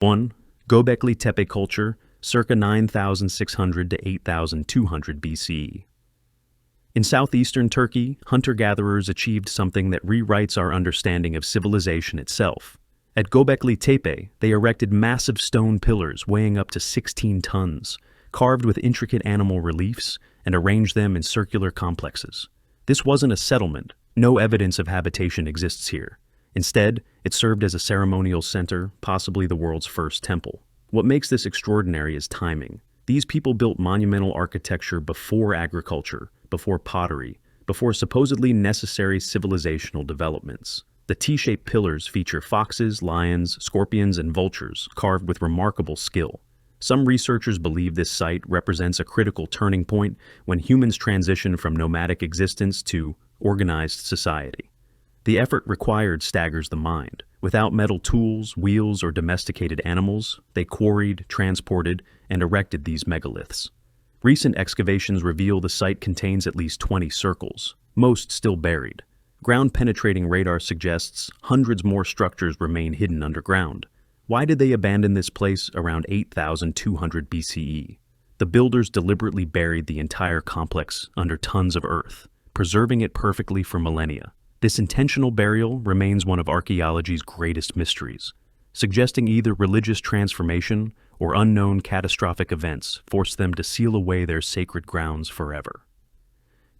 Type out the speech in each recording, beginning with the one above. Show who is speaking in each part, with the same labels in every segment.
Speaker 1: 1. Göbekli Tepe Culture, circa 9,600 to 8,200 BCE. In southeastern Turkey, hunter-gatherers achieved something that rewrites our understanding of civilization itself. At Göbekli Tepe, they erected massive stone pillars weighing up to 16 tons, carved with intricate animal reliefs, and arranged them in circular complexes. This wasn't a settlement. No evidence of habitation exists here. Instead, it served as a ceremonial center, possibly the world's first temple. What makes this extraordinary is timing. These people built monumental architecture before agriculture, before pottery, before supposedly necessary civilizational developments. The T-shaped pillars feature foxes, lions, scorpions, and vultures carved with remarkable skill. Some researchers believe this site represents a critical turning point when humans transition from nomadic existence to organized society. The effort required staggers the mind. Without metal tools, wheels, or domesticated animals, they quarried, transported, and erected these megaliths. Recent excavations reveal the site contains at least 20 circles, most still buried. Ground-penetrating radar suggests hundreds more structures remain hidden underground. Why did they abandon this place around 8,200 BCE? The builders deliberately buried the entire complex under tons of earth, preserving it perfectly for millennia. This intentional burial remains one of archaeology's greatest mysteries, suggesting either religious transformation or unknown catastrophic events forced them to seal away their sacred grounds forever.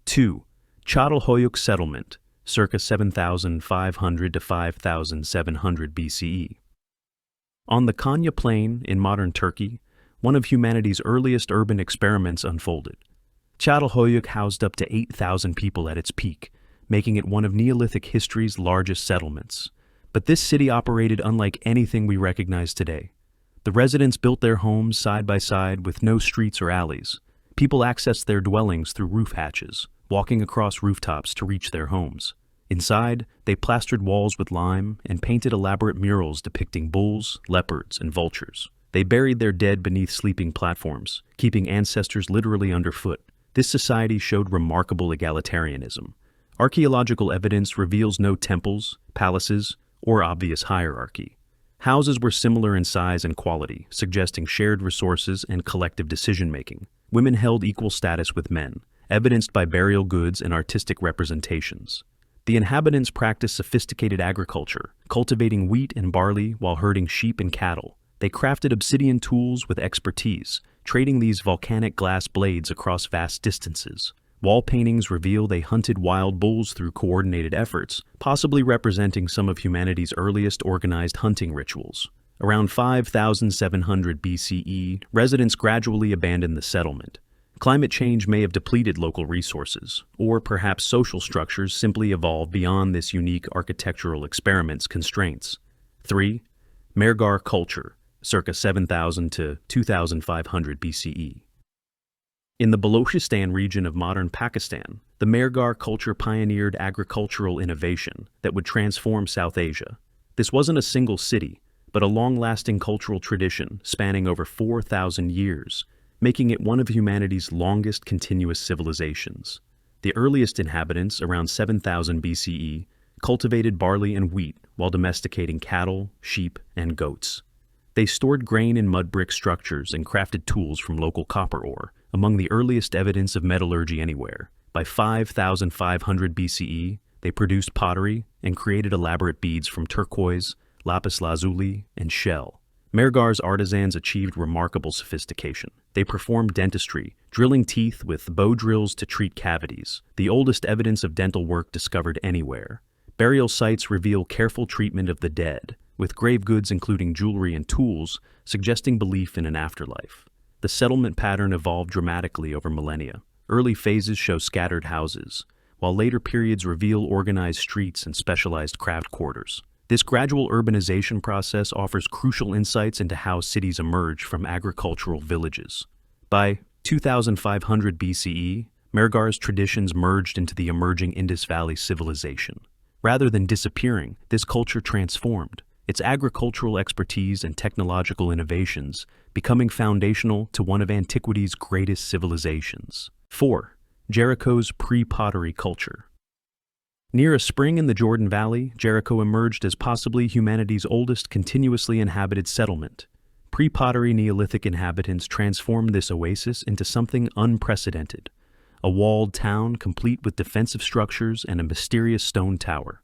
Speaker 1: 2. Çatalhöyük Settlement, circa 7,500 to 5,700 BCE. On the Konya Plain in modern Turkey, one of humanity's earliest urban experiments unfolded. Çatalhöyük housed up to 8,000 people at its peak, making it one of Neolithic history's largest settlements. But this city operated unlike anything we recognize today. The residents built their homes side by side with no streets or alleys. People accessed their dwellings through roof hatches, walking across rooftops to reach their homes. Inside, they plastered walls with lime and painted elaborate murals depicting bulls, leopards, and vultures. They buried their dead beneath sleeping platforms, keeping ancestors literally underfoot. This society showed remarkable egalitarianism. Archaeological evidence reveals no temples, palaces, or obvious hierarchy. Houses were similar in size and quality, suggesting shared resources and collective decision-making. Women held equal status with men, evidenced by burial goods and artistic representations. The inhabitants practiced sophisticated agriculture, cultivating wheat and barley while herding sheep and cattle. They crafted obsidian tools with expertise, trading these volcanic glass blades across vast distances. Wall paintings reveal they hunted wild bulls through coordinated efforts, possibly representing some of humanity's earliest organized hunting rituals. Around 5,700 BCE, residents gradually abandoned the settlement. Climate change may have depleted local resources, or perhaps social structures simply evolved beyond this unique architectural experiment's constraints. 3. Mehrgarh Culture, circa 7,000 to 2,500 BCE. In the Balochistan region of modern Pakistan, the Mehrgarh culture pioneered agricultural innovation that would transform South Asia. This wasn't a single city, but a long-lasting cultural tradition spanning over 4,000 years, making it one of humanity's longest continuous civilizations. The earliest inhabitants, around 7,000 BCE, cultivated barley and wheat while domesticating cattle, sheep, and goats. They stored grain in mud brick structures and crafted tools from local copper ore, among the earliest evidence of metallurgy anywhere. By 5,500 BCE, they produced pottery and created elaborate beads from turquoise, lapis lazuli, and shell. Mehrgarh's artisans achieved remarkable sophistication. They performed dentistry, drilling teeth with bow drills to treat cavities, the oldest evidence of dental work discovered anywhere. Burial sites reveal careful treatment of the dead, with grave goods including jewelry and tools, suggesting belief in an afterlife. The settlement pattern evolved dramatically over millennia. Early phases show scattered houses, while later periods reveal organized streets and specialized craft quarters. This gradual urbanization process offers crucial insights into how cities emerge from agricultural villages. By 2500 BCE, Mehrgarh's traditions merged into the emerging Indus Valley civilization. Rather than disappearing, this culture transformed, its agricultural expertise and technological innovations becoming foundational to one of antiquity's greatest civilizations. 4. Jericho's Pre-Pottery Culture. Near a spring in the Jordan Valley, Jericho emerged as possibly humanity's oldest continuously inhabited settlement. pre-pottery Neolithic inhabitants transformed this oasis into something unprecedented, a walled town complete with defensive structures and a mysterious stone tower.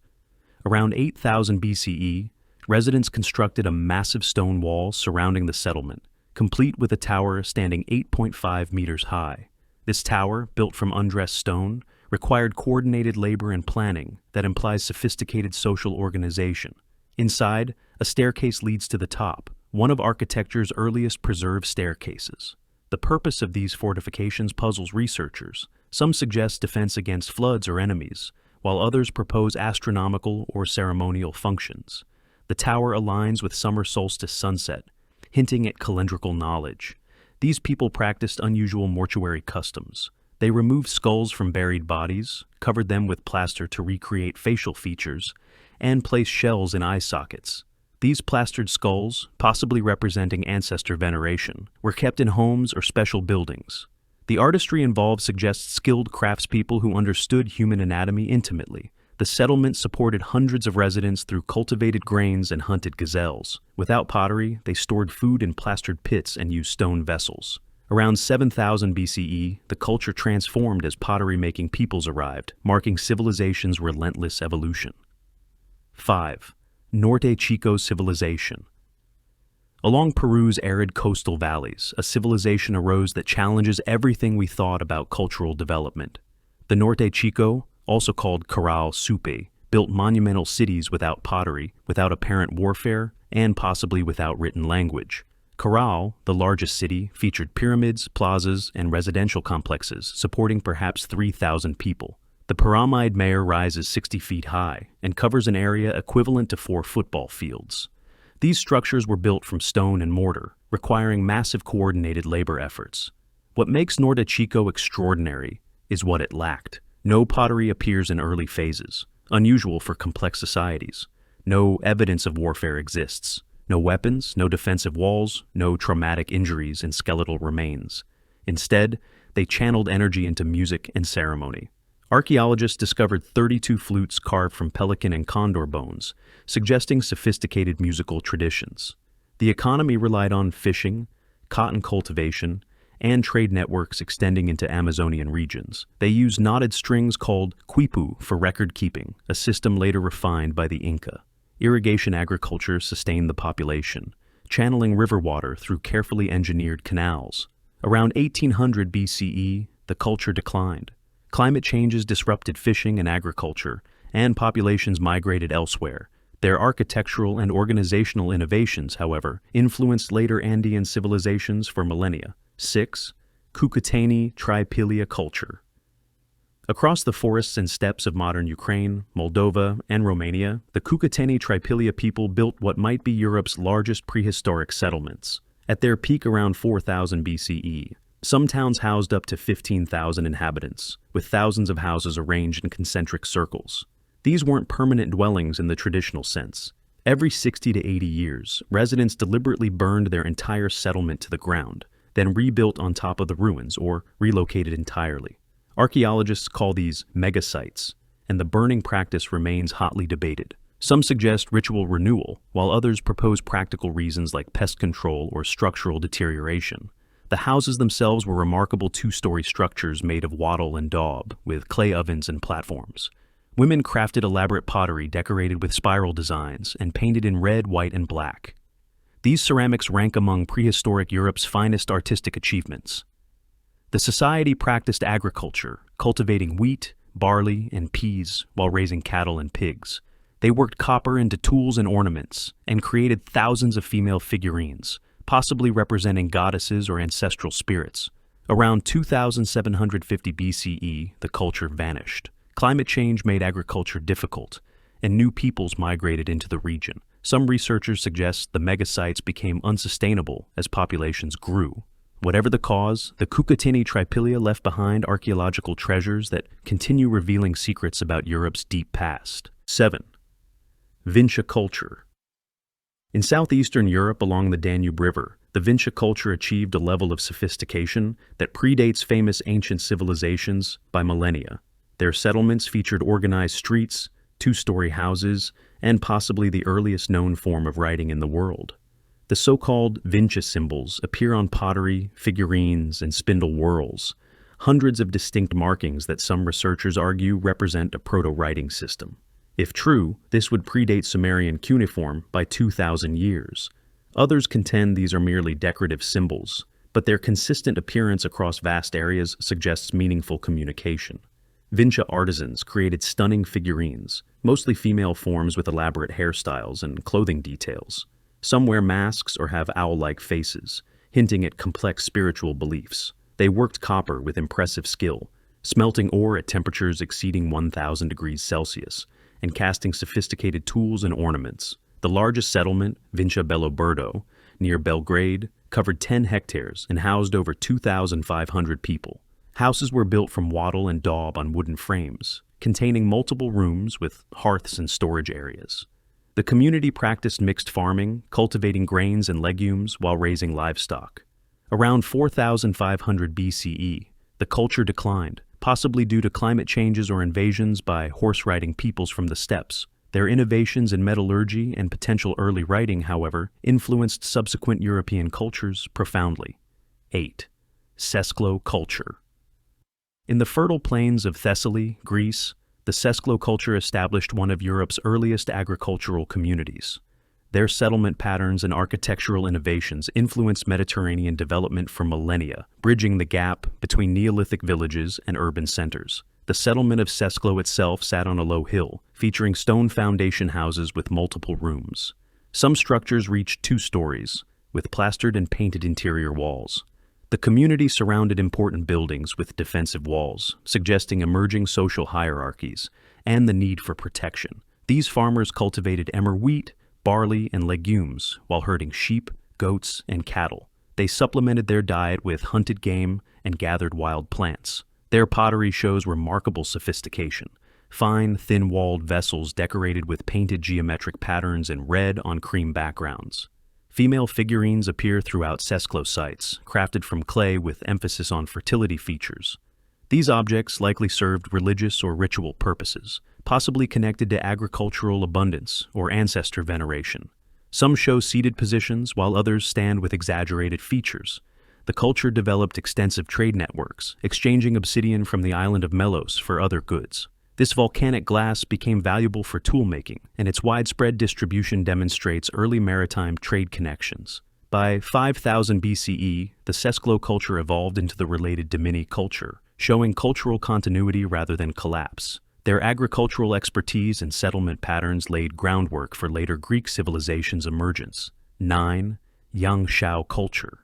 Speaker 1: Around 8000 BCE, residents constructed a massive stone wall surrounding the settlement, complete with a tower standing 8.5 meters high. This tower, built from undressed stone, required coordinated labor and planning that implies sophisticated social organization. Inside, a staircase leads to the top, one of architecture's earliest preserved staircases. The purpose of these fortifications puzzles researchers. Some suggest defense against floods or enemies, while others propose astronomical or ceremonial functions. The tower aligns with summer solstice sunset, hinting at calendrical knowledge. These people practiced unusual mortuary customs. They removed skulls from buried bodies, covered them with plaster to recreate facial features, and placed shells in eye sockets. These plastered skulls, possibly representing ancestor veneration, were kept in homes or special buildings. The artistry involved suggests skilled craftspeople who understood human anatomy intimately. The settlement supported hundreds of residents through cultivated grains and hunted gazelles. Without pottery, they stored food in plastered pits and used stone vessels. Around 7000 BCE, the culture transformed as pottery-making peoples arrived, marking civilization's relentless evolution. 5. Norte Chico Civilization. Along Peru's arid coastal valleys, a civilization arose that challenges everything we thought about cultural development. The Norte Chico, also called Corral Supe, built monumental cities without pottery, without apparent warfare, and possibly without written language. Corral, the largest city, featured pyramids, plazas, and residential complexes, supporting perhaps 3,000 people. The pyramid mayor rises 60 feet high and covers an area equivalent to 4 football fields. These structures were built from stone and mortar, requiring massive coordinated labor efforts. What makes Norte Chico extraordinary is what it lacked. No pottery appears in early phases, unusual for complex societies. No evidence of warfare exists. No weapons, no defensive walls, no traumatic injuries and skeletal remains. Instead, they channeled energy into music and ceremony. Archaeologists discovered 32 flutes carved from pelican and condor bones, suggesting sophisticated musical traditions. The economy relied on fishing, cotton cultivation, and trade networks extending into Amazonian regions. They used knotted strings called quipu for record keeping, a system later refined by the Inca. Irrigation agriculture sustained the population, channeling river water through carefully engineered canals. Around 1800 BCE, the culture declined. Climate changes disrupted fishing and agriculture, and populations migrated elsewhere. Their architectural and organizational innovations, however, influenced later Andean civilizations for millennia. 6. Cucuteni-Trypillia Culture. Across the forests and steppes of modern Ukraine, Moldova, and Romania, the Cucuteni-Trypillia people built what might be Europe's largest prehistoric settlements. At their peak around 4000 BCE, some towns housed up to 15,000 inhabitants, with thousands of houses arranged in concentric circles. These weren't permanent dwellings in the traditional sense. Every 60 to 80 years, residents deliberately burned their entire settlement to the ground, then rebuilt on top of the ruins or relocated entirely. Archaeologists call these megasites, and the burning practice remains hotly debated. Some suggest ritual renewal, while others propose practical reasons like pest control or structural deterioration. The houses themselves were remarkable 2-story structures made of wattle and daub, with clay ovens and platforms. Women crafted elaborate pottery decorated with spiral designs and painted in red, white, and black. These ceramics rank among prehistoric Europe's finest artistic achievements. The society practiced agriculture, cultivating wheat, barley, and peas while raising cattle and pigs. They worked copper into tools and ornaments and created thousands of female figurines, possibly representing goddesses or ancestral spirits. Around 2750 BCE, the culture vanished. Climate change made agriculture difficult, and new peoples migrated into the region. Some researchers suggest the megasites became unsustainable as populations grew. Whatever the cause, the Cucuteni-Trypillia left behind archaeological treasures that continue revealing secrets about Europe's deep past. 7. Vinča Culture. In southeastern Europe along the Danube River, the Vinča culture achieved a level of sophistication that predates famous ancient civilizations by millennia. Their settlements featured organized streets, 2-story houses, and possibly the earliest known form of writing in the world. The so-called Vinča symbols appear on pottery, figurines, and spindle whorls, hundreds of distinct markings that some researchers argue represent a proto-writing system. If true, this would predate Sumerian cuneiform by 2,000 years. Others contend these are merely decorative symbols, but their consistent appearance across vast areas suggests meaningful communication. Vinča artisans created stunning figurines, mostly female forms with elaborate hairstyles and clothing details. Some wear masks or have owl-like faces, hinting at complex spiritual beliefs. They worked copper with impressive skill, smelting ore at temperatures exceeding 1,000 degrees Celsius, and casting sophisticated tools and ornaments. The largest settlement, Vinča Belobrdo, near Belgrade, covered 10 hectares and housed over 2,500 people. Houses were built from wattle and daub on wooden frames, containing multiple rooms with hearths and storage areas. The community practiced mixed farming, cultivating grains and legumes while raising livestock. Around 4,500 BCE, the culture declined, possibly due to climate changes or invasions by horse-riding peoples from the steppes. Their innovations in metallurgy and potential early writing, however, influenced subsequent European cultures profoundly. 8. Sesklo Culture. In the fertile plains of Thessaly, Greece, the Sesklo culture established one of Europe's earliest agricultural communities. Their settlement patterns and architectural innovations influenced Mediterranean development for millennia, bridging the gap between Neolithic villages and urban centers. The settlement of Sesklo itself sat on a low hill, featuring stone foundation houses with multiple rooms. Some structures reached 2 stories, with plastered and painted interior walls. The community surrounded important buildings with defensive walls, suggesting emerging social hierarchies and the need for protection. These farmers cultivated emmer wheat, barley, and legumes while herding sheep, goats, and cattle. They supplemented their diet with hunted game and gathered wild plants. Their pottery shows remarkable sophistication. Fine, thin-walled vessels decorated with painted geometric patterns in red on cream backgrounds. Female figurines appear throughout Sesklo sites, crafted from clay with emphasis on fertility features. These objects likely served religious or ritual purposes, possibly connected to agricultural abundance or ancestor veneration. Some show seated positions, while others stand with exaggerated features. The culture developed extensive trade networks, exchanging obsidian from the island of Melos for other goods. This volcanic glass became valuable for toolmaking, and its widespread distribution demonstrates early maritime trade connections. By 5000 BCE, the Sesklo culture evolved into the related Dimini culture, showing cultural continuity rather than collapse. Their agricultural expertise and settlement patterns laid groundwork for later Greek civilization's emergence. 9. Yangshao Culture.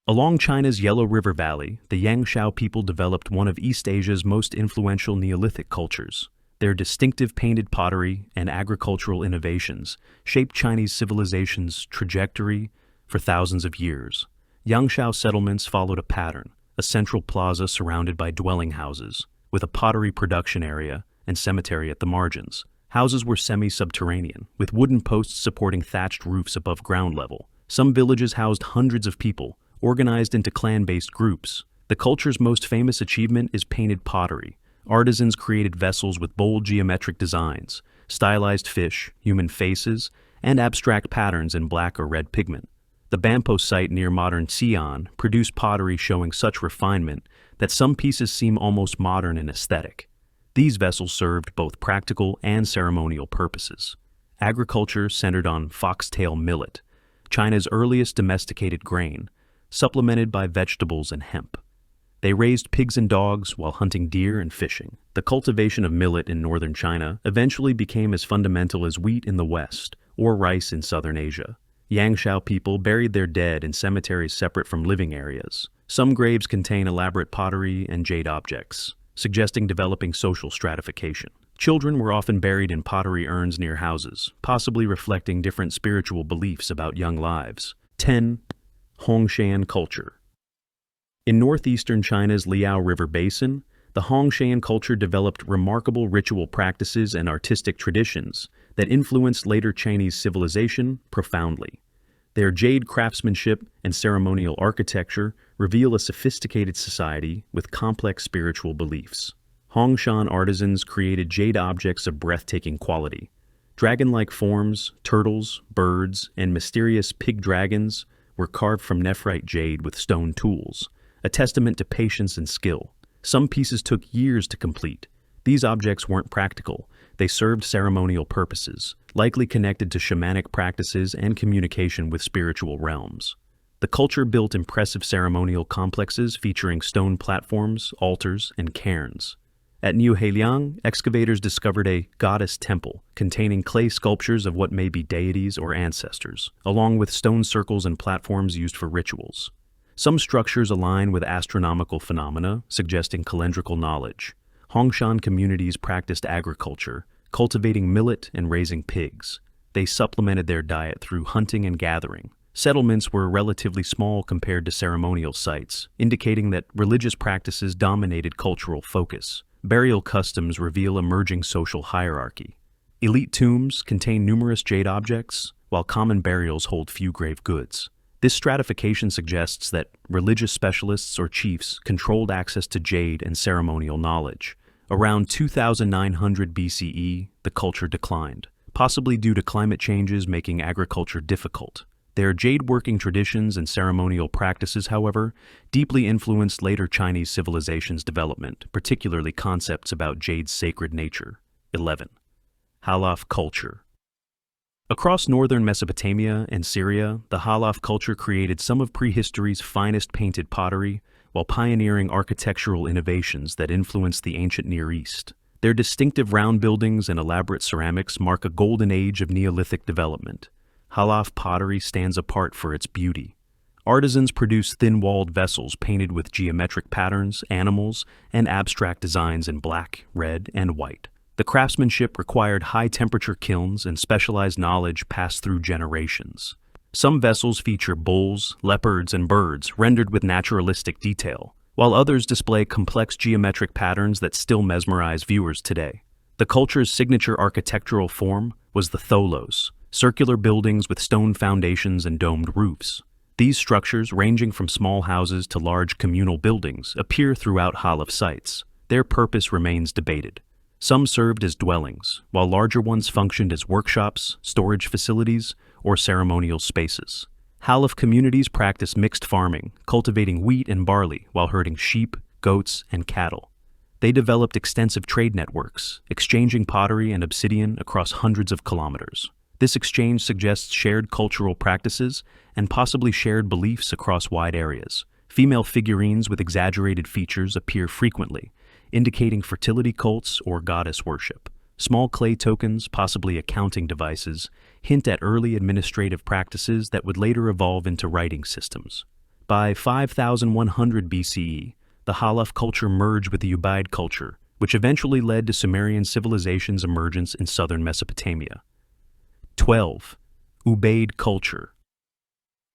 Speaker 1: Along China's Yellow River Valley, the Yangshao people developed one of East Asia's most influential Neolithic cultures. Their distinctive painted pottery and agricultural innovations shaped Chinese civilization's trajectory for thousands of years. Yangshao settlements followed a pattern, a central plaza surrounded by dwelling houses, with a pottery production area and cemetery at the margins. Houses were semi-subterranean, with wooden posts supporting thatched roofs above ground level. Some villages housed hundreds of people, organized into clan-based groups. The culture's most famous achievement is painted pottery. Artisans created vessels with bold geometric designs, stylized fish, human faces, and abstract patterns in black or red pigment. The Bampo site near modern Xi'an produced pottery showing such refinement that some pieces seem almost modern in aesthetic. These vessels served both practical and ceremonial purposes. Agriculture centered on foxtail millet, China's earliest domesticated grain, supplemented by vegetables and hemp. They raised pigs and dogs while hunting deer and fishing. The cultivation of millet in northern China eventually became as fundamental as wheat in the West or rice in southern Asia. Yangshao people buried their dead in cemeteries separate from living areas. Some graves contain elaborate pottery and jade objects, suggesting developing social stratification. Children were often buried in pottery urns near houses, possibly reflecting different spiritual beliefs about young lives. 10. Hongshan Culture. In northeastern China's Liao River Basin, the Hongshan culture developed remarkable ritual practices and artistic traditions that influenced later Chinese civilization profoundly. Their jade craftsmanship and ceremonial architecture reveal a sophisticated society with complex spiritual beliefs. Hongshan artisans created jade objects of breathtaking quality, Dragon-like forms, turtles, birds, and mysterious pig dragons were carved from nephrite jade with stone tools, a testament to patience and skill. Some pieces took years to complete. These objects weren't practical. They served ceremonial purposes, likely connected to shamanic practices and communication with spiritual realms. The culture built impressive ceremonial complexes featuring stone platforms, altars, and cairns. At New Heiliang, excavators discovered a goddess temple containing clay sculptures of what may be deities or ancestors, along with stone circles and platforms used for rituals. Some structures align with astronomical phenomena, suggesting calendrical knowledge. Hongshan communities practiced agriculture, cultivating millet and raising pigs. They supplemented their diet through hunting and gathering. Settlements were relatively small compared to ceremonial sites, indicating that religious practices dominated cultural focus. Burial customs reveal emerging social hierarchy. Elite tombs contain numerous jade objects, while common burials hold few grave goods. This stratification suggests that religious specialists or chiefs controlled access to jade and ceremonial knowledge. Around 2900 BCE, the culture declined, possibly due to climate changes making agriculture difficult. Their jade-working traditions and ceremonial practices, however, deeply influenced later Chinese civilization's development, particularly concepts about jade's sacred nature. 11. Halaf Culture. Across northern Mesopotamia and Syria, the Halaf culture created some of prehistory's finest painted pottery, while pioneering architectural innovations that influenced the ancient Near East. Their distinctive round buildings and elaborate ceramics mark a golden age of Neolithic development. Halaf pottery stands apart for its beauty. Artisans produce thin-walled vessels painted with geometric patterns, animals, and abstract designs in black, red, and white. The craftsmanship required high-temperature kilns and specialized knowledge passed through generations. Some vessels feature bulls, leopards, and birds rendered with naturalistic detail, while others display complex geometric patterns that still mesmerize viewers today. The culture's signature architectural form was the tholos, circular buildings with stone foundations and domed roofs. These structures, ranging from small houses to large communal buildings, appear throughout Halaf sites. Their purpose remains debated. Some served as dwellings, while larger ones functioned as workshops, storage facilities, or ceremonial spaces. Halaf communities practice mixed farming, cultivating wheat and barley while herding sheep, goats, and cattle. They developed extensive trade networks, exchanging pottery and obsidian across hundreds of kilometers. This exchange suggests shared cultural practices and possibly shared beliefs across wide areas. Female figurines with exaggerated features appear frequently, indicating fertility cults or goddess worship. Small clay tokens, possibly accounting devices, hint at early administrative practices that would later evolve into writing systems. By 5100 BCE, the Halaf culture merged with the Ubaid culture, which eventually led to Sumerian civilization's emergence in southern Mesopotamia. 12. Ubaid Culture.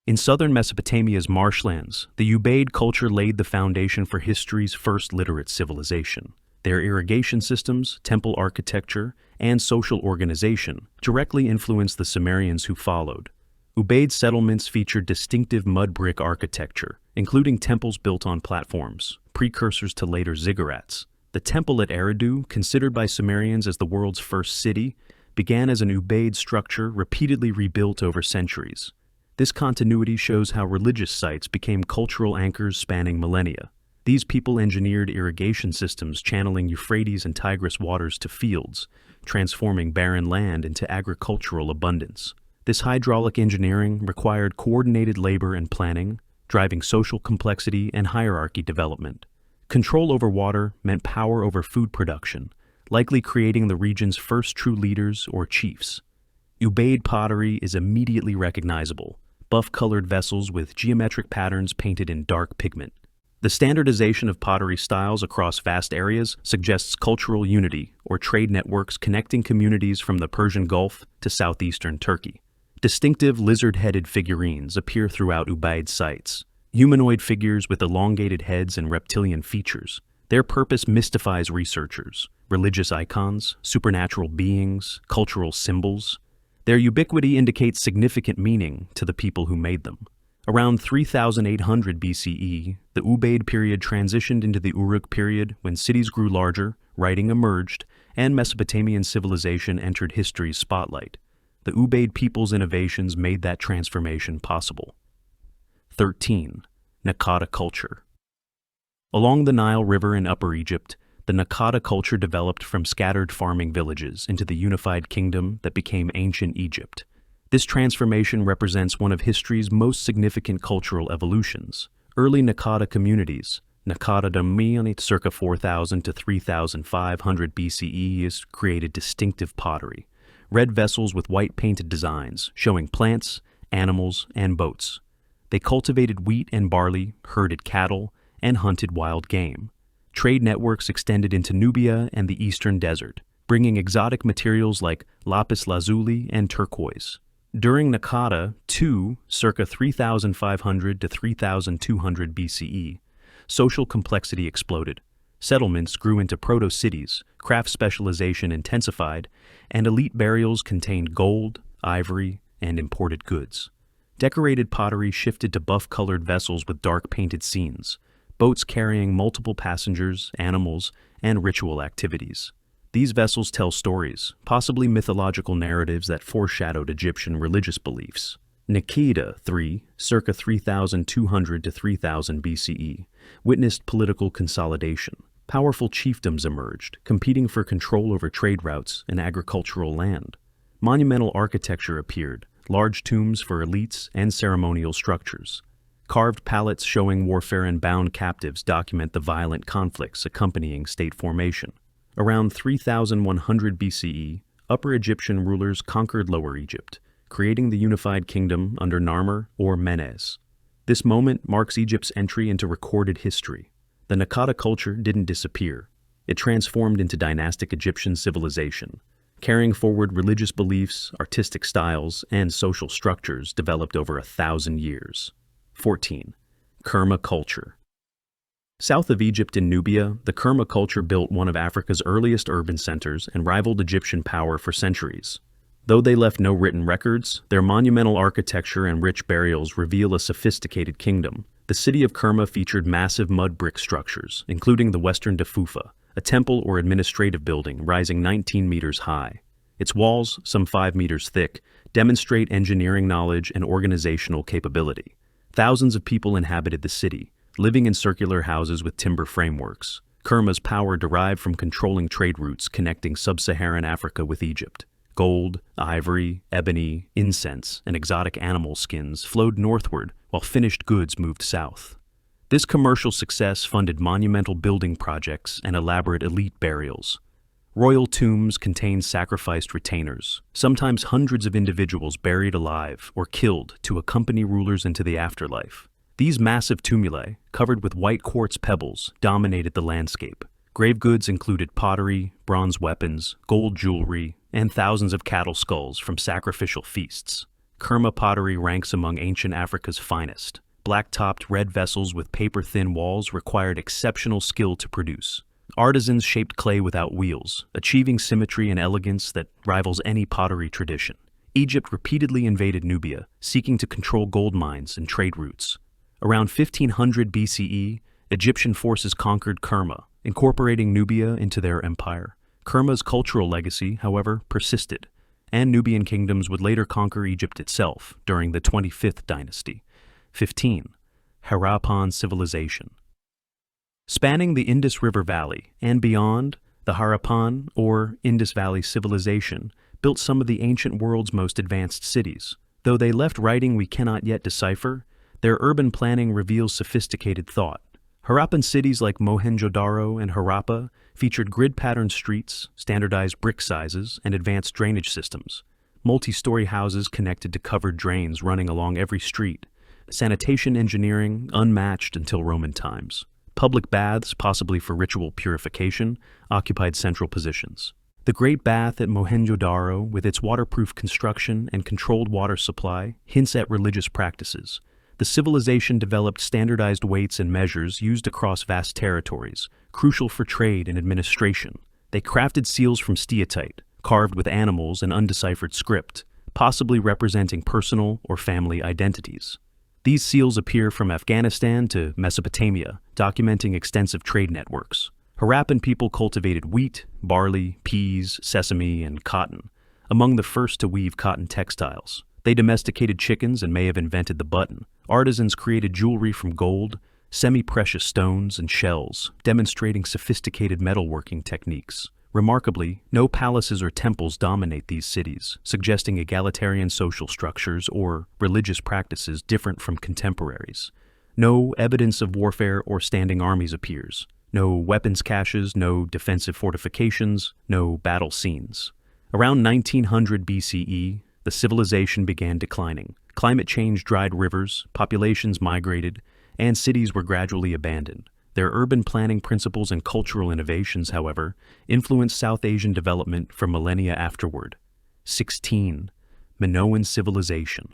Speaker 1: In southern Mesopotamia's marshlands, the Ubaid culture laid the foundation for history's first literate civilization. Their irrigation systems, temple architecture, and social organization directly influenced the Sumerians who followed. Ubaid settlements featured distinctive mud brick architecture, including temples built on platforms, precursors to later ziggurats. The temple at Eridu, considered by Sumerians as the world's first city, began as an Ubaid structure repeatedly rebuilt over centuries. This continuity shows how religious sites became cultural anchors spanning millennia. These people engineered irrigation systems channeling Euphrates and Tigris waters to fields, transforming barren land into agricultural abundance. This hydraulic engineering required coordinated labor and planning, driving social complexity and hierarchy development. Control over water meant power over food production, likely creating the region's first true leaders or chiefs. Ubaid pottery is immediately recognizable, buff-colored vessels with geometric patterns painted in dark pigment. The standardization of pottery styles across vast areas suggests cultural unity or trade networks connecting communities from the Persian Gulf to southeastern Turkey. Distinctive lizard-headed figurines appear throughout Ubaid sites, humanoid figures with elongated heads and reptilian features. Their purpose mystifies researchers. Religious icons, supernatural beings, cultural symbols. Their ubiquity indicates significant meaning to the people who made them. Around 3800 BCE, the Ubaid period transitioned into the Uruk period when cities grew larger, writing emerged, and Mesopotamian civilization entered history's spotlight. The Ubaid people's innovations made that transformation possible. 13. Naqada Culture. Along the Nile River in Upper Egypt, the Naqada culture developed from scattered farming villages into the unified kingdom that became ancient Egypt. This transformation represents one of history's most significant cultural evolutions. Early Naqada communities, Naqada Damianit circa 4000 to 3500 BCE, created distinctive pottery, red vessels with white painted designs showing plants, animals, and boats. They cultivated wheat and barley, herded cattle, and hunted wild game. Trade networks extended into Nubia and the eastern desert, bringing exotic materials like lapis lazuli and turquoise. During Naqada II, circa 3500 to 3200 BCE, social complexity exploded. Settlements grew into proto-cities, craft specialization intensified, and elite burials contained gold, ivory, and imported goods. Decorated pottery shifted to buff-colored vessels with dark painted scenes, boats carrying multiple passengers, animals, and ritual activities. These vessels tell stories, possibly mythological narratives that foreshadowed Egyptian religious beliefs. Naqada III, circa 3200 to 3000 BCE, witnessed political consolidation. Powerful chiefdoms emerged, competing for control over trade routes and agricultural land. Monumental architecture appeared, large tombs for elites and ceremonial structures. Carved palettes showing warfare and bound captives document the violent conflicts accompanying state formation. Around 3100 BCE, Upper Egyptian rulers conquered Lower Egypt, creating the unified kingdom under Narmer or Menes. This moment marks Egypt's entry into recorded history. The Naqada culture didn't disappear. It transformed into dynastic Egyptian civilization, carrying forward religious beliefs, artistic styles, and social structures developed over 1,000 years. 14. Kerma Culture. South of Egypt in Nubia, the Kerma culture built one of Africa's earliest urban centers and rivaled Egyptian power for centuries. Though they left no written records, their monumental architecture and rich burials reveal a sophisticated kingdom. The city of Kerma featured massive mud brick structures, including the Western Defufa, a temple or administrative building rising 19 meters high. Its walls, some 5 meters thick, demonstrate engineering knowledge and organizational capability. Thousands of people inhabited the city, living in circular houses with timber frameworks. Kerma's power derived from controlling trade routes connecting sub-Saharan Africa with Egypt. Gold, ivory, ebony, incense, and exotic animal skins flowed northward while finished goods moved south. This commercial success funded monumental building projects and elaborate elite burials. Royal tombs contained sacrificed retainers, sometimes hundreds of individuals buried alive or killed to accompany rulers into the afterlife. These massive tumuli, covered with white quartz pebbles, dominated the landscape. Grave goods included pottery, bronze weapons, gold jewelry, and thousands of cattle skulls from sacrificial feasts. Kerma pottery ranks among ancient Africa's finest. Black-topped red vessels with paper-thin walls required exceptional skill to produce. Artisans shaped clay without wheels, achieving symmetry and elegance that rivals any pottery tradition. Egypt repeatedly invaded Nubia, seeking to control gold mines and trade routes. Around 1500 BCE, Egyptian forces conquered Kerma, incorporating Nubia into their empire. Kerma's cultural legacy, however, persisted, and Nubian kingdoms would later conquer Egypt itself during the 25th dynasty. 15. Harappan Civilization. Spanning the Indus River Valley and beyond, the Harappan, or Indus Valley Civilization, built some of the ancient world's most advanced cities. Though they left writing we cannot yet decipher, their urban planning reveals sophisticated thought. Harappan cities like Mohenjo-Daro and Harappa featured grid-patterned streets, standardized brick sizes, and advanced drainage systems. Multi-story houses connected to covered drains running along every street. Sanitation engineering unmatched until Roman times. Public baths, possibly for ritual purification, occupied central positions. The Great Bath at Mohenjo-Daro, with its waterproof construction and controlled water supply, hints at religious practices. The civilization developed standardized weights and measures used across vast territories, crucial for trade and administration. They crafted seals from steatite, carved with animals and undeciphered script, possibly representing personal or family identities. These seals appear from Afghanistan to Mesopotamia, documenting extensive trade networks. Harappan people cultivated wheat, barley, peas, sesame, and cotton, among the first to weave cotton textiles. They domesticated chickens and may have invented the button. Artisans created jewelry from gold, semi-precious stones, and shells, demonstrating sophisticated metalworking techniques. Remarkably, no palaces or temples dominate these cities, suggesting egalitarian social structures or religious practices different from contemporaries. No evidence of warfare or standing armies appears. No weapons caches, no defensive fortifications, no battle scenes. Around 1900 BCE, the civilization began declining. Climate change dried rivers, populations migrated, and cities were gradually abandoned. Their urban planning principles and cultural innovations, however, influenced South Asian development for millennia afterward. 16. Minoan Civilization.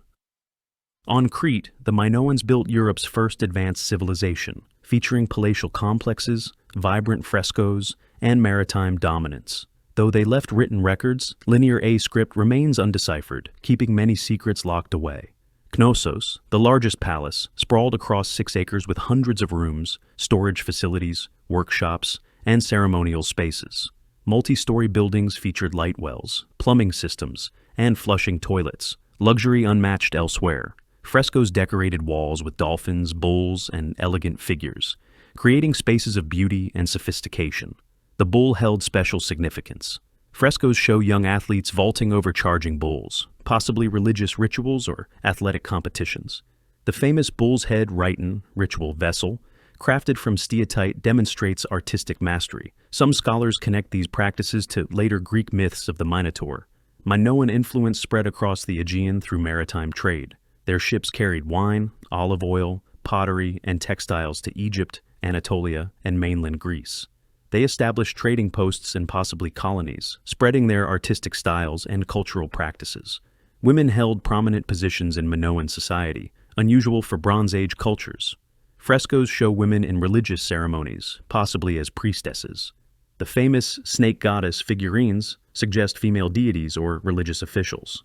Speaker 1: On Crete, the Minoans built Europe's first advanced civilization, featuring palatial complexes, vibrant frescoes, and maritime dominance. Though they left written records, Linear A script remains undeciphered, keeping many secrets locked away. Knossos, the largest palace, sprawled across 6 acres with hundreds of rooms, storage facilities, workshops, and ceremonial spaces. Multi-story buildings featured light wells, plumbing systems, and flushing toilets, luxury unmatched elsewhere. Frescoes decorated walls with dolphins, bulls, and elegant figures, creating spaces of beauty and sophistication. The bull held special significance. Frescoes show young athletes vaulting over charging bulls, possibly religious rituals or athletic competitions. The famous bull's head rhyton ritual vessel, crafted from steatite, demonstrates artistic mastery. Some scholars connect these practices to later Greek myths of the Minotaur. Minoan influence spread across the Aegean through maritime trade. Their ships carried wine, olive oil, pottery, and textiles to Egypt, Anatolia, and mainland Greece. They established trading posts and possibly colonies, spreading their artistic styles and cultural practices. Women held prominent positions in Minoan society, unusual for Bronze Age cultures. Frescoes show women in religious ceremonies, possibly as priestesses. The famous snake goddess figurines suggest female deities or religious officials.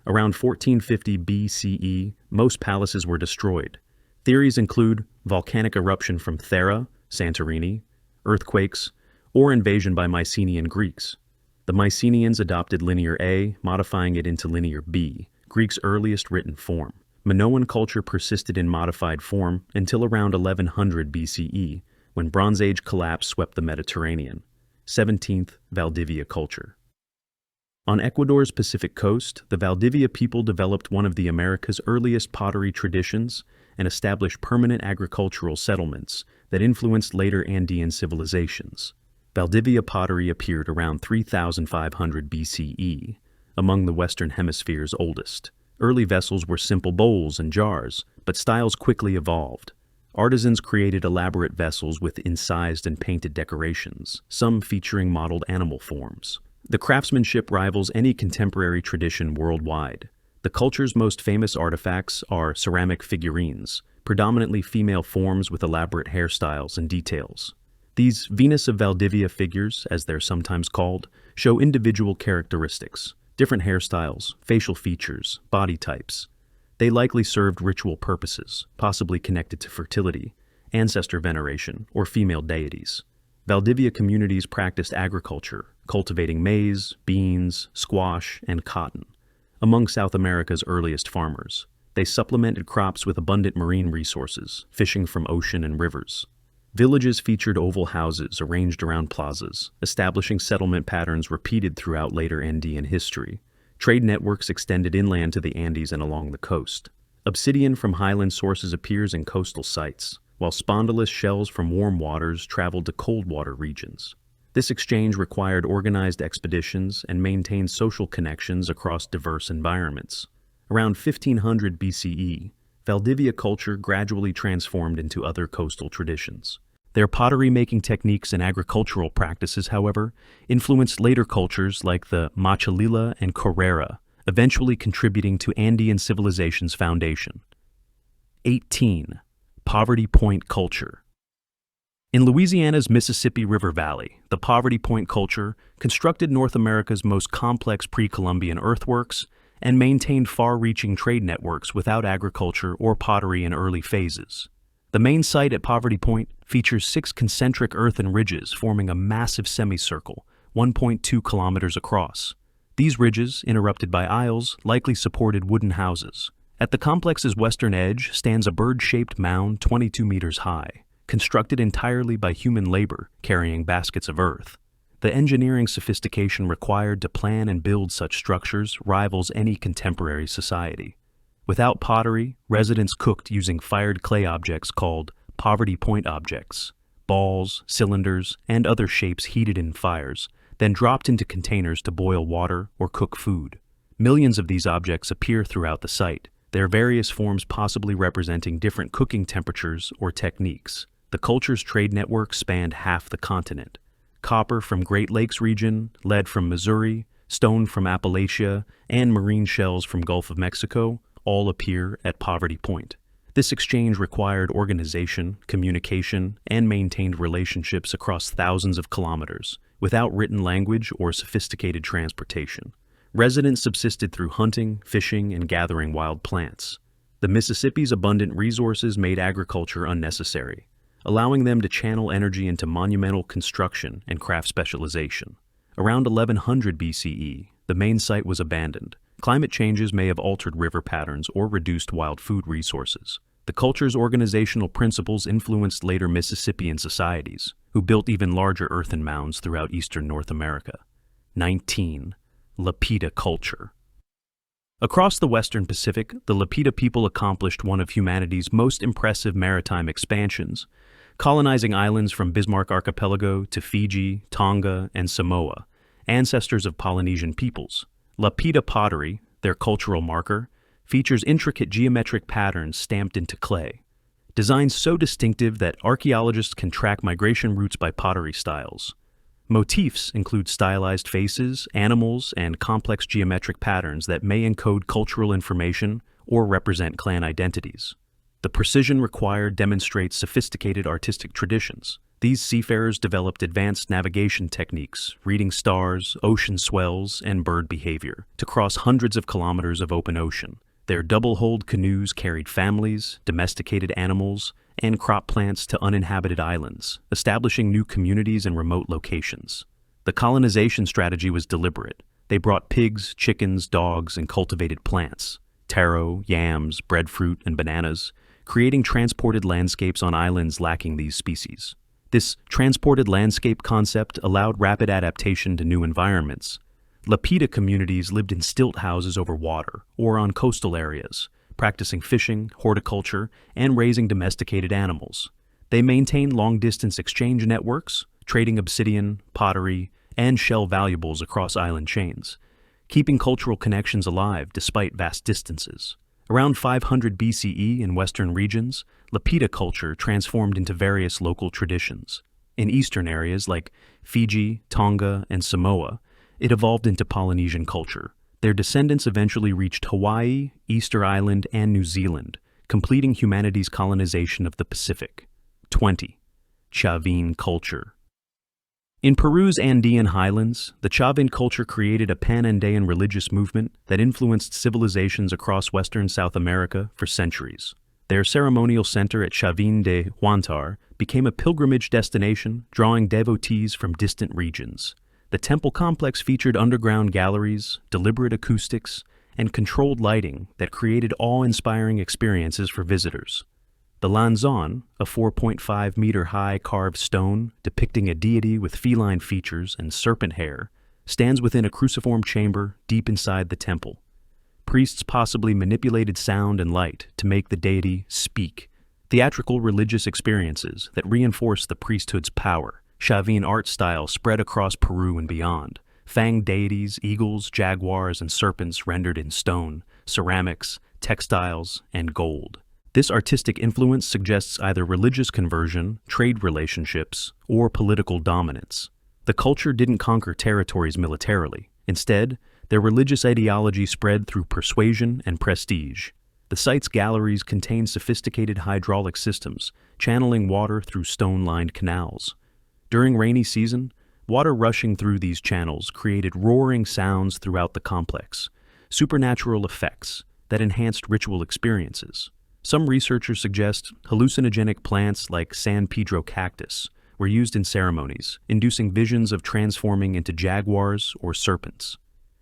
Speaker 1: Around 1450 BCE, most palaces were destroyed. Theories include volcanic eruption from Thera, Santorini, earthquakes, or invasion by Mycenaean Greeks. The Mycenaeans adopted Linear A, modifying it into Linear B, Greek's earliest written form. Minoan culture persisted in modified form until around 1100 BCE, when Bronze Age collapse swept the Mediterranean. 17th Valdivia Culture. On Ecuador's Pacific coast, the Valdivia people developed one of the America's earliest pottery traditions and established permanent agricultural settlements that influenced later Andean civilizations. Valdivia pottery appeared around 3500 BCE, among the Western Hemisphere's oldest. Early vessels were simple bowls and jars, but styles quickly evolved. Artisans created elaborate vessels with incised and painted decorations, some featuring modeled animal forms. The craftsmanship rivals any contemporary tradition worldwide. The culture's most famous artifacts are ceramic figurines, predominantly female forms with elaborate hairstyles and details. These Venus of Valdivia figures, as they're sometimes called, show individual characteristics, different hairstyles, facial features, body types. They likely served ritual purposes, possibly connected to fertility, ancestor veneration, or female deities. Valdivia communities practiced agriculture, cultivating maize, beans, squash, and cotton. Among South America's earliest farmers, they supplemented crops with abundant marine resources, fishing from ocean and rivers. Villages featured oval houses arranged around plazas, establishing settlement patterns repeated throughout later Andean history. Trade networks extended inland to the Andes and along the coast. Obsidian from highland sources appears in coastal sites, while spondylus shells from warm waters traveled to cold water regions. This exchange required organized expeditions and maintained social connections across diverse environments. Around 1500 BCE, Valdivia culture gradually transformed into other coastal traditions. Their pottery-making techniques and agricultural practices, however, influenced later cultures like the Machalila and Correra, eventually contributing to Andean civilization's foundation. 18. Poverty Point Culture. In Louisiana's Mississippi River Valley, the Poverty Point culture constructed North America's most complex pre-Columbian earthworks and maintained far-reaching trade networks without agriculture or pottery in early phases. The main site at Poverty Point features 6 concentric earthen ridges forming a massive semicircle, 1.2 kilometers across. These ridges, interrupted by aisles, likely supported wooden houses. At the complex's western edge stands a bird-shaped mound 22 meters high, constructed entirely by human labor carrying baskets of earth. The engineering sophistication required to plan and build such structures rivals any contemporary society. Without pottery, residents cooked using fired clay objects called Poverty Point objects, balls, cylinders, and other shapes heated in fires, then dropped into containers to boil water or cook food. Millions of these objects appear throughout the site, their various forms possibly representing different cooking temperatures or techniques. The culture's trade network spanned half the continent. Copper from Great Lakes region, lead from Missouri, stone from Appalachia, and marine shells from Gulf of Mexico all appear at Poverty Point. This exchange required organization, communication, and maintained relationships across thousands of kilometers, without written language or sophisticated transportation. Residents subsisted through hunting, fishing, and gathering wild plants. The Mississippi's abundant resources made agriculture unnecessary, allowing them to channel energy into monumental construction and craft specialization. Around 1100 BCE, the main site was abandoned. Climate changes may have altered river patterns or reduced wild food resources. The culture's organizational principles influenced later Mississippian societies, who built even larger earthen mounds throughout eastern North America. 19. Lapita Culture. Across the western Pacific, the Lapita people accomplished one of humanity's most impressive maritime expansions, colonizing islands from Bismarck Archipelago to Fiji, Tonga, and Samoa, ancestors of Polynesian peoples. Lapita pottery, their cultural marker, features intricate geometric patterns stamped into clay. Designs so distinctive that archaeologists can track migration routes by pottery styles. Motifs include stylized faces, animals, and complex geometric patterns that may encode cultural information or represent clan identities. The precision required demonstrates sophisticated artistic traditions. These seafarers developed advanced navigation techniques, reading stars, ocean swells, and bird behavior, to cross hundreds of kilometers of open ocean. Their double-hulled canoes carried families, domesticated animals, and crop plants to uninhabited islands, establishing new communities in remote locations. The colonization strategy was deliberate. They brought pigs, chickens, dogs, and cultivated plants, taro, yams, breadfruit, and bananas, creating transported landscapes on islands lacking these species. This transported landscape concept allowed rapid adaptation to new environments. Lapita communities lived in stilt houses over water or on coastal areas, practicing fishing, horticulture, and raising domesticated animals. They maintained long-distance exchange networks, trading obsidian, pottery, and shell valuables across island chains, keeping cultural connections alive despite vast distances. Around 500 BCE in western regions, Lapita culture transformed into various local traditions. In eastern areas like Fiji, Tonga, and Samoa, it evolved into Polynesian culture. Their descendants eventually reached Hawaii, Easter Island, and New Zealand, completing humanity's colonization of the Pacific. 20. Chavín Culture. In Peru's Andean highlands, the Chavín culture created a pan-Andean religious movement that influenced civilizations across western South America for centuries. Their ceremonial center at Chavín de Huántar became a pilgrimage destination, drawing devotees from distant regions. The temple complex featured underground galleries, deliberate acoustics, and controlled lighting that created awe-inspiring experiences for visitors. The Lanzón, a 4.5-meter-high carved stone depicting a deity with feline features and serpent hair, stands within a cruciform chamber deep inside the temple. Priests possibly manipulated sound and light to make the deity speak. Theatrical religious experiences that reinforce the priesthood's power. Chavín art style spread across Peru and beyond. Fanged deities, eagles, jaguars, and serpents rendered in stone, ceramics, textiles, and gold. This artistic influence suggests either religious conversion, trade relationships, or political dominance. The culture didn't conquer territories militarily. Instead, their religious ideology spread through persuasion and prestige. The site's galleries contain sophisticated hydraulic systems, channeling water through stone-lined canals. During rainy season, water rushing through these channels created roaring sounds throughout the complex, supernatural effects that enhanced ritual experiences. Some researchers suggest hallucinogenic plants like San Pedro cactus were used in ceremonies, inducing visions of transforming into jaguars or serpents.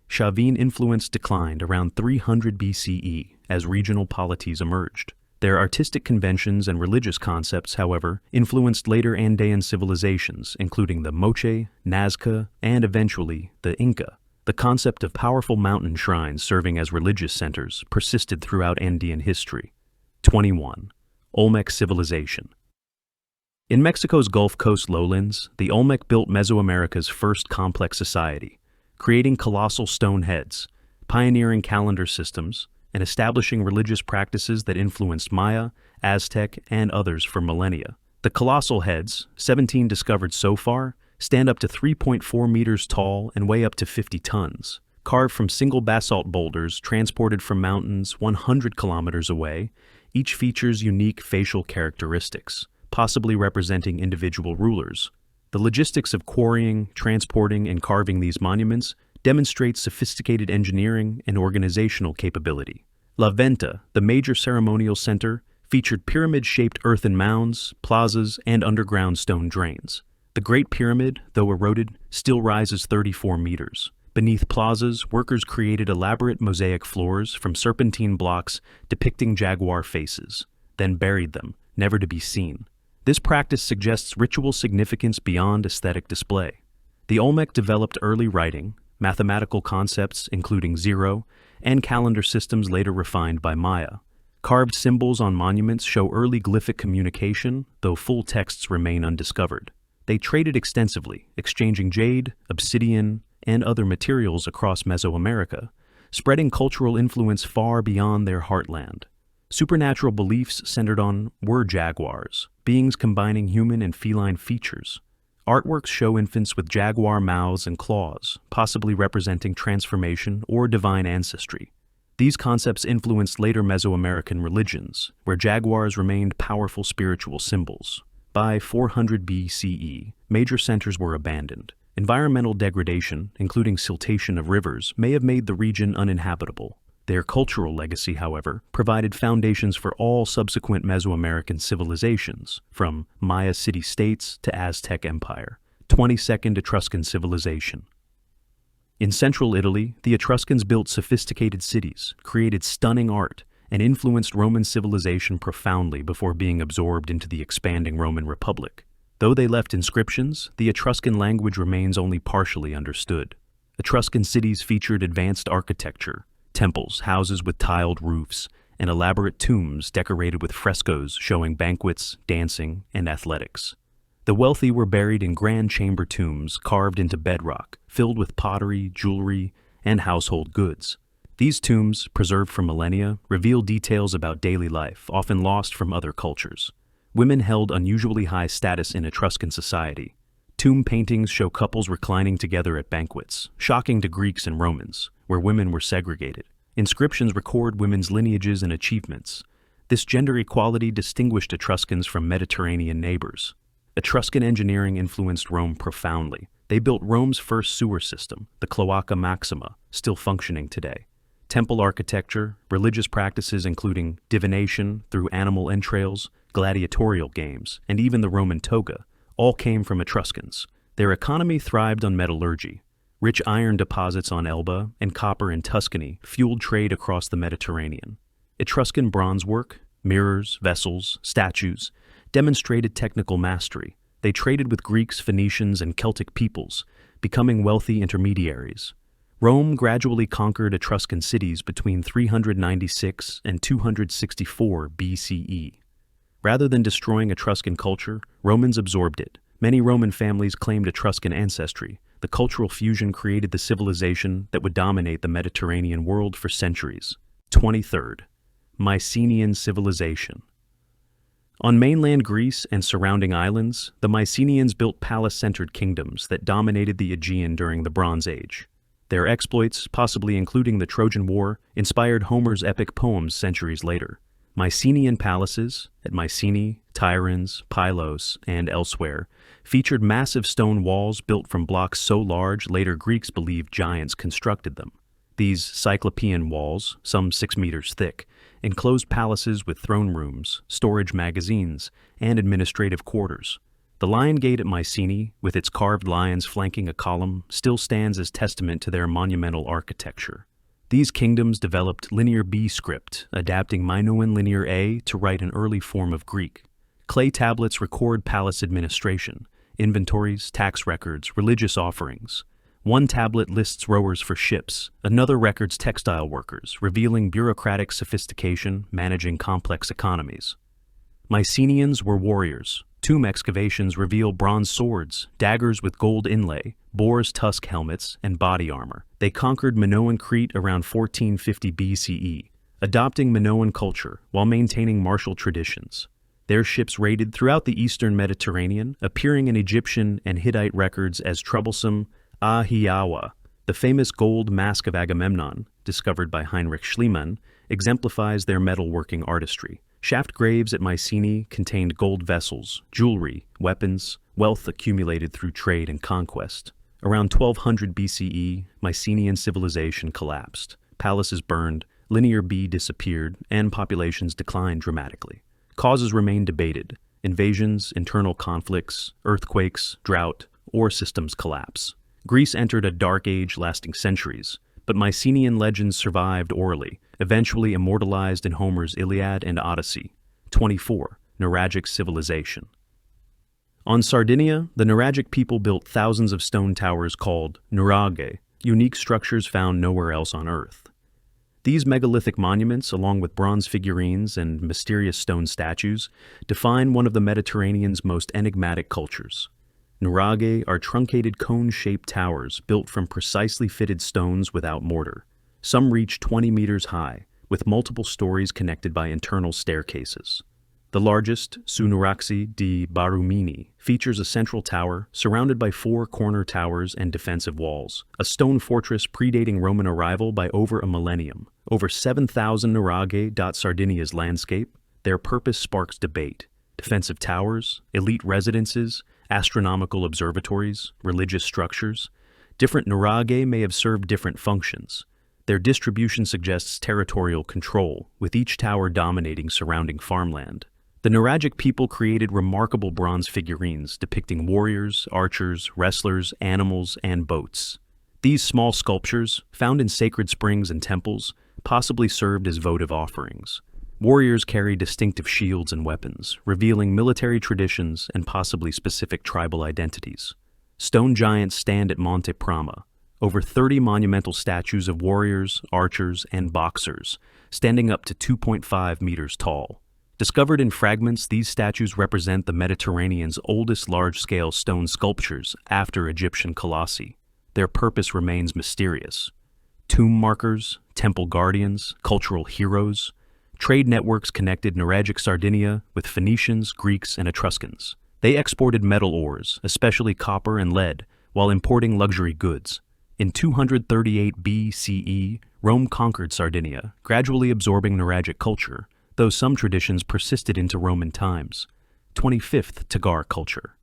Speaker 1: Chavín influence declined around 300 BCE as regional polities emerged. Their artistic conventions and religious concepts, however, influenced later Andean civilizations, including the Moche, Nazca, and eventually the Inca. The concept of powerful mountain shrines serving as religious centers persisted throughout Andean history. 21. Olmec Civilization. In Mexico's Gulf Coast lowlands, the Olmec built Mesoamerica's first complex society, creating colossal stone heads, pioneering calendar systems, and establishing religious practices that influenced Maya, Aztec, and others for millennia. The colossal heads, 17 discovered so far, stand up to 3.4 meters tall and weigh up to 50 tons. Carved from single basalt boulders transported from mountains 100 kilometers away, each features unique facial characteristics, possibly representing individual rulers. The logistics of quarrying, transporting, and carving these monuments demonstrates sophisticated engineering and organizational capability. La Venta, the major ceremonial center, featured pyramid-shaped earthen mounds, plazas, and underground stone drains. The Great Pyramid, though eroded, still rises 34 meters. Beneath plazas, workers created elaborate mosaic floors from serpentine blocks depicting jaguar faces, then buried them, never to be seen. This practice suggests ritual significance beyond aesthetic display. The Olmec developed early writing, mathematical concepts including zero, and calendar systems later refined by Maya. Carved symbols on monuments show early glyphic communication, though full texts remain undiscovered. They traded extensively, exchanging jade, obsidian, and other materials across Mesoamerica, spreading cultural influence far beyond their heartland. Supernatural beliefs centered on jaguars, beings combining human and feline features. Artworks show infants with jaguar mouths and claws, possibly representing transformation or divine ancestry. These concepts influenced later Mesoamerican religions, where jaguars remained powerful spiritual symbols. By 400 BCE, major centers were abandoned. Environmental degradation, including siltation of rivers, may have made the region uninhabitable. Their cultural legacy, however, provided foundations for all subsequent Mesoamerican civilizations, from Maya city-states to Aztec Empire. 22nd Etruscan Civilization. In central Italy, the Etruscans built sophisticated cities, created stunning art, and influenced Roman civilization profoundly before being absorbed into the expanding Roman Republic. Though they left inscriptions, the Etruscan language remains only partially understood. Etruscan cities featured advanced architecture, temples, houses with tiled roofs, and elaborate tombs decorated with frescoes showing banquets, dancing, and athletics. The wealthy were buried in grand chamber tombs carved into bedrock, filled with pottery, jewelry, and household goods. These tombs, preserved for millennia, reveal details about daily life, often lost from other cultures. Women held unusually high status in Etruscan society. Tomb paintings show couples reclining together at banquets, shocking to Greeks and Romans, where women were segregated. Inscriptions record women's lineages and achievements. This gender equality distinguished Etruscans from Mediterranean neighbors. Etruscan engineering influenced Rome profoundly. They built Rome's first sewer system, the Cloaca Maxima, still functioning today. Temple architecture, religious practices including divination through animal entrails, gladiatorial games, and even the Roman toga, all came from Etruscans. Their economy thrived on metallurgy. Rich iron deposits on Elba and copper in Tuscany fueled trade across the Mediterranean. Etruscan bronze work, mirrors, vessels, statues, demonstrated technical mastery. They traded with Greeks, Phoenicians, and Celtic peoples, becoming wealthy intermediaries. Rome gradually conquered Etruscan cities between 396 and 264 BCE. Rather than destroying Etruscan culture, Romans absorbed it. Many Roman families claimed Etruscan ancestry. The cultural fusion created the civilization that would dominate the Mediterranean world for centuries. 23rd. Mycenaean Civilization. On mainland Greece and surrounding islands, the Mycenaeans built palace-centered kingdoms that dominated the Aegean during the Bronze Age. Their exploits, possibly including the Trojan War, inspired Homer's epic poems centuries later. Mycenaean palaces, at Mycenae, Tiryns, Pylos, and elsewhere, featured massive stone walls built from blocks so large later Greeks believed giants constructed them. These cyclopean walls, some 6 meters thick, enclosed palaces with throne rooms, storage magazines, and administrative quarters. The Lion Gate at Mycenae, with its carved lions flanking a column, still stands as testament to their monumental architecture. These kingdoms developed Linear B script, adapting Minoan Linear A to write an early form of Greek. Clay tablets record palace administration, inventories, tax records, religious offerings. One tablet lists rowers for ships, another records textile workers, revealing bureaucratic sophistication managing complex economies. Mycenaeans were warriors. Tomb excavations reveal bronze swords, daggers with gold inlay, boar's tusk helmets, and body armor. They conquered Minoan Crete around 1450 BCE, adopting Minoan culture while maintaining martial traditions. Their ships raided throughout the eastern Mediterranean, appearing in Egyptian and Hittite records as troublesome Ahiawa. The famous gold mask of Agamemnon, discovered by Heinrich Schliemann, exemplifies their metalworking artistry. Shaft graves at Mycenae contained gold vessels, jewelry, weapons, wealth accumulated through trade and conquest. Around 1200 BCE, Mycenaean civilization collapsed. Palaces burned, Linear B disappeared, and populations declined dramatically. Causes remain debated: invasions, internal conflicts, earthquakes, drought, or systems collapse. Greece entered a dark age lasting centuries, but Mycenaean legends survived orally, eventually immortalized in Homer's Iliad and Odyssey. 24. Nuragic Civilization. On Sardinia, the Nuragic people built thousands of stone towers called nuraghe, unique structures found nowhere else on Earth. These megalithic monuments, along with bronze figurines and mysterious stone statues, define one of the Mediterranean's most enigmatic cultures. Nuraghe are truncated cone-shaped towers built from precisely fitted stones without mortar. Some reach 20 meters high, with multiple stories connected by internal staircases. The largest, Sunuraxi di Barumini, features a central tower surrounded by 4 corner towers and defensive walls, a stone fortress predating Roman arrival by over a millennium. Over 7,000 nuraghe dot Sardinia's landscape. Their purpose sparks debate. Defensive towers, elite residences, astronomical observatories, religious structures. Different nuraghe may have served different functions. Their distribution suggests territorial control, with each tower dominating surrounding farmland. The Nuragic people created remarkable bronze figurines depicting warriors, archers, wrestlers, animals, and boats. These small sculptures, found in sacred springs and temples, possibly served as votive offerings. Warriors carry distinctive shields and weapons, revealing military traditions and possibly specific tribal identities. Stone giants stand at Monte Prama, over 30 monumental statues of warriors, archers, and boxers, standing up to 2.5 meters tall. Discovered in fragments, these statues represent the Mediterranean's oldest large-scale stone sculptures after Egyptian colossi. Their purpose remains mysterious. Tomb markers, temple guardians, cultural heroes. Trade networks connected Nuragic Sardinia with Phoenicians, Greeks, and Etruscans. They exported metal ores, especially copper and lead, while importing luxury goods. In 238 BCE, Rome conquered Sardinia, gradually absorbing Nuragic culture, though some traditions persisted into Roman times. 25th Tagar Culture.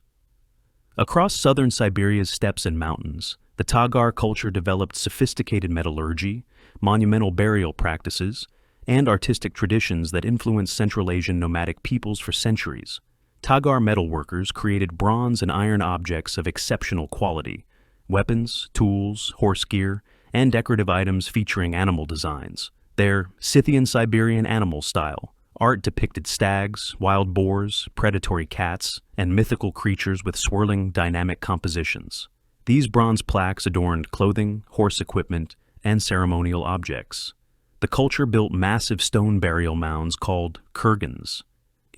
Speaker 1: Across southern Siberia's steppes and mountains, the Tagar culture developed sophisticated metallurgy, monumental burial practices, and artistic traditions that influenced Central Asian nomadic peoples for centuries. Tagar metalworkers created bronze and iron objects of exceptional quality, weapons, tools, horse gear, and decorative items featuring animal designs. Their Scythian-Siberian animal style art depicted stags, wild boars, predatory cats, and mythical creatures with swirling, dynamic compositions. These bronze plaques adorned clothing, horse equipment, and ceremonial objects. The culture built massive stone burial mounds called kurgans.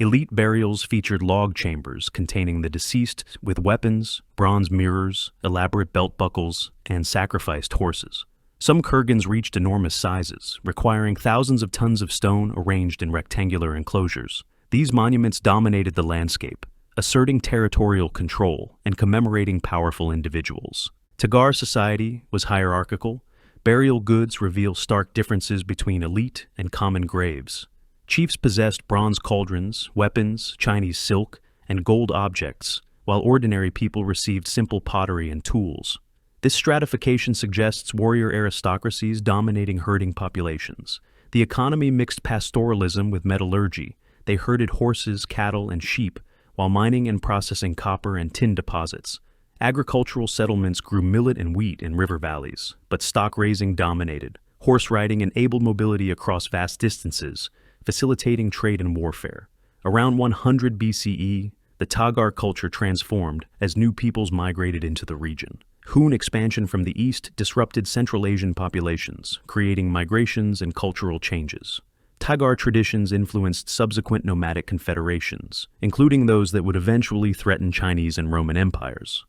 Speaker 1: Elite burials featured log chambers containing the deceased with weapons, bronze mirrors, elaborate belt buckles, and sacrificed horses. Some kurgans reached enormous sizes, requiring thousands of tons of stone arranged in rectangular enclosures. These monuments dominated the landscape, asserting territorial control and commemorating powerful individuals. Tagar society was hierarchical. Burial goods reveal stark differences between elite and common graves. Chiefs possessed bronze cauldrons, weapons, Chinese silk, and gold objects, while ordinary people received simple pottery and tools. This stratification suggests warrior aristocracies dominating herding populations. The economy mixed pastoralism with metallurgy. They herded horses, cattle, and sheep, while mining and processing copper and tin deposits. Agricultural settlements grew millet and wheat in river valleys, but stock raising dominated. Horse riding enabled mobility across vast distances, facilitating trade and warfare. Around 100 BCE, the Tagar culture transformed as new peoples migrated into the region. Hun expansion from the east disrupted Central Asian populations, creating migrations and cultural changes. Tagar traditions influenced subsequent nomadic confederations, including those that would eventually threaten Chinese and Roman empires.